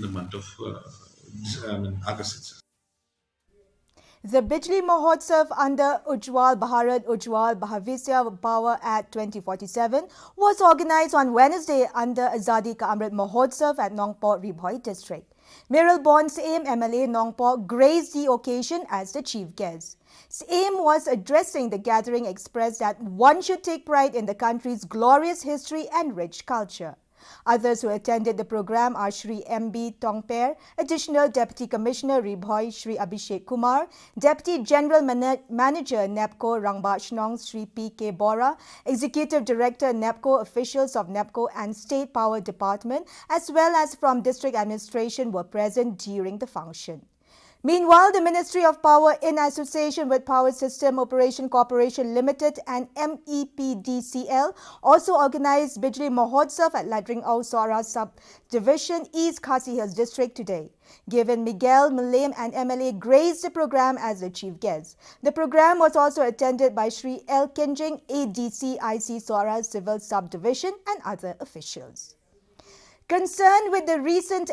the month of August itself. The Bijli Mahotsav under Ujjwal Bharat Ujjwal Bhavisya Power Act 2047 was organized on Wednesday under Azadi Ka Amrit Mahotsav at Nongpoh Ribhoi district. Miral Born Saim MLA Nongpoh graced the occasion as the chief guest. Saim was addressing the gathering expressed that one should take pride in the country's glorious history and rich culture. Others who attended the program are Shri M.B. Tongper, Additional Deputy Commissioner Ribhoi Shri Abhishek Kumar, Deputy General Manager NEPCO Rangba Shnong Shri P.K. Bora, Executive Director NEPCO, officials of NEPCO and State Power Department as well as from District Administration were present during the function. Meanwhile, the Ministry of Power, in association with Power System Operation Corporation Limited and MEPDCL, also organized Bijli Mahotsav at Laitryngew Sohra Subdivision, East Khasi Hills District today. Given Miguel Malem and MLA graced the program as the chief guest. The program was also attended by Shri L. Kinjing, ADC IC Sohra Civil Subdivision and other officials. Concerned with the recent